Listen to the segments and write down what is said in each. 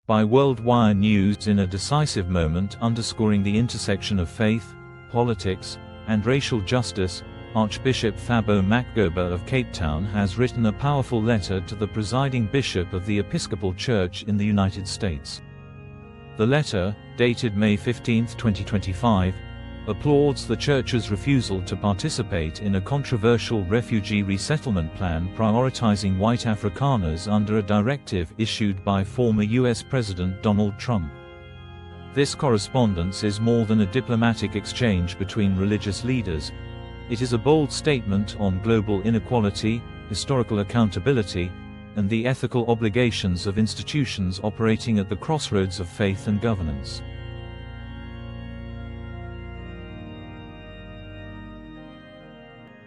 by Worldwire News in a decisive moment underscoring the intersection of faith, politics, and racial justice. Archbishop Thabo Makgoba of Cape Town has written a powerful letter to the presiding bishop of the Episcopal Church in the United States. The letter, dated May 15, 2025, applauds the Church's refusal to participate in a controversial refugee resettlement plan prioritizing white Afrikaners under a directive issued by former U.S. President Donald Trump. This correspondence is more than a diplomatic exchange between religious leaders. It is a bold statement on global inequality, historical accountability, and the ethical obligations of institutions operating at the crossroads of faith and governance.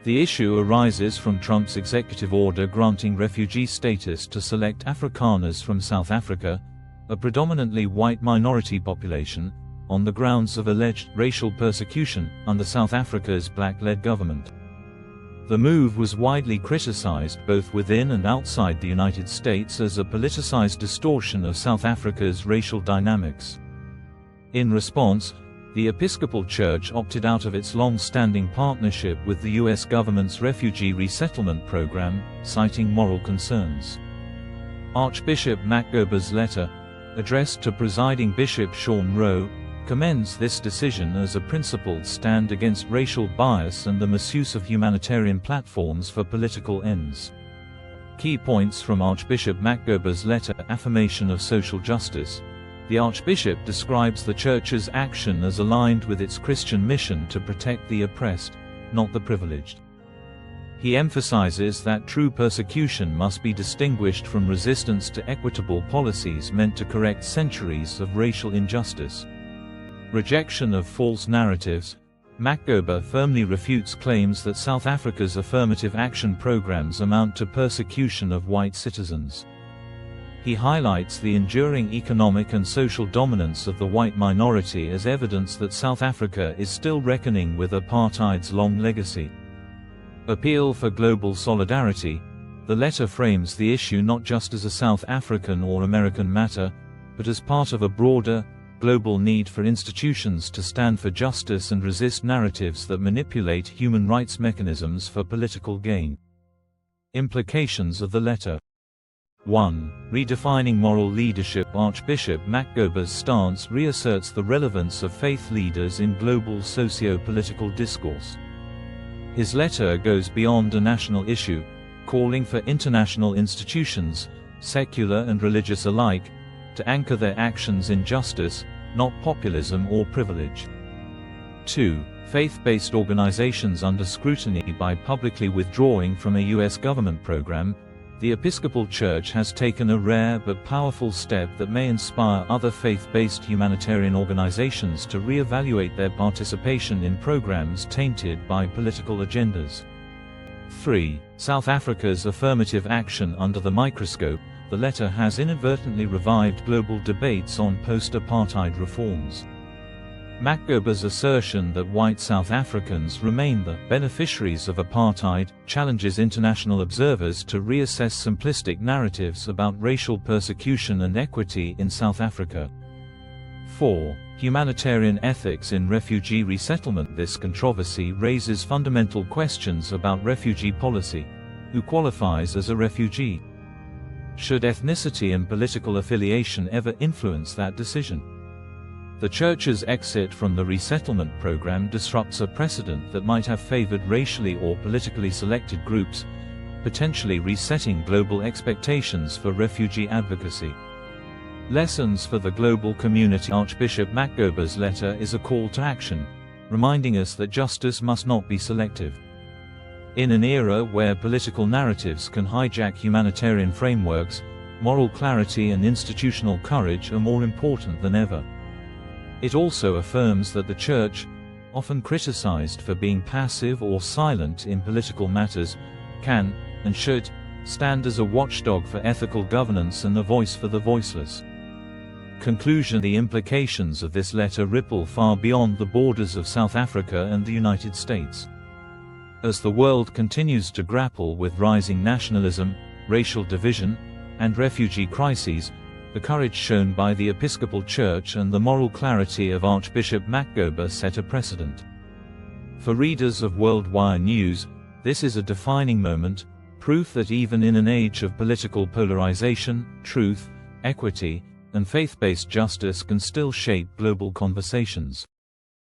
The issue arises from Trump's executive order granting refugee status to select Afrikaners from South Africa, a predominantly white minority population, on the grounds of alleged racial persecution under South Africa's black-led government. The move was widely criticized both within and outside the United States as a politicized distortion of South Africa's racial dynamics. In response, the Episcopal Church opted out of its long-standing partnership with the U.S. government's refugee resettlement program, citing moral concerns. Archbishop Makgoba's letter, addressed to presiding Bishop Sean Rowe, commends this decision as a principled stand against racial bias and the misuse of humanitarian platforms for political ends. Key points from Archbishop Makgoba's letter: affirmation of social justice. The Archbishop describes the Church's action as aligned with its Christian mission to protect the oppressed, not the privileged. He emphasizes that true persecution must be distinguished from resistance to equitable policies meant to correct centuries of racial injustice. Rejection of false narratives. Makgoba firmly refutes claims that South Africa's affirmative action programs amount to persecution of white citizens. He highlights the enduring economic and social dominance of the white minority as evidence that South Africa is still reckoning with apartheid's long legacy. Appeal for global solidarity. The letter frames the issue not just as a South African or American matter, but as part of a broader, global need for institutions to stand for justice and resist narratives that manipulate human rights mechanisms for political gain. Implications of the letter. 1. Redefining moral leadership. Archbishop Makgoba's stance reasserts the relevance of faith leaders in global socio-political discourse. His letter goes beyond a national issue, calling for international institutions, secular and religious alike, to anchor their actions in justice, not populism or privilege. 2. Faith-based organizations under scrutiny. By publicly withdrawing from a U.S. government program, the Episcopal Church has taken a rare but powerful step that may inspire other faith-based humanitarian organizations to re-evaluate their participation in programs tainted by political agendas. 3. South Africa's affirmative action under the microscope. The letter has inadvertently revived global debates on post-apartheid reforms. Makgoba's assertion that white South Africans remain the beneficiaries of apartheid challenges international observers to reassess simplistic narratives about racial persecution and equity in South Africa. 4. Humanitarian ethics in refugee resettlement. This controversy raises fundamental questions about refugee policy. Who qualifies as a refugee? Should ethnicity and political affiliation ever influence that decision? The Church's exit from the resettlement program disrupts a precedent that might have favored racially or politically selected groups, potentially resetting global expectations for refugee advocacy. Lessons for the global community. Archbishop Makgoba's letter is a call to action, reminding us that justice must not be selective. In an era where political narratives can hijack humanitarian frameworks, moral clarity and institutional courage are more important than ever. It also affirms that the Church, often criticized for being passive or silent in political matters, can, and should, stand as a watchdog for ethical governance and a voice for the voiceless. Conclusion. The implications of this letter ripple far beyond the borders of South Africa and the United States. As the world continues to grapple with rising nationalism, racial division, and refugee crises, The courage shown by the Episcopal Church and the moral clarity of Archbishop Makgoba set a precedent. For readers of Worldwide News, this is a defining moment, proof that even in an age of political polarization, truth, equity, and faith-based justice can still shape global conversations.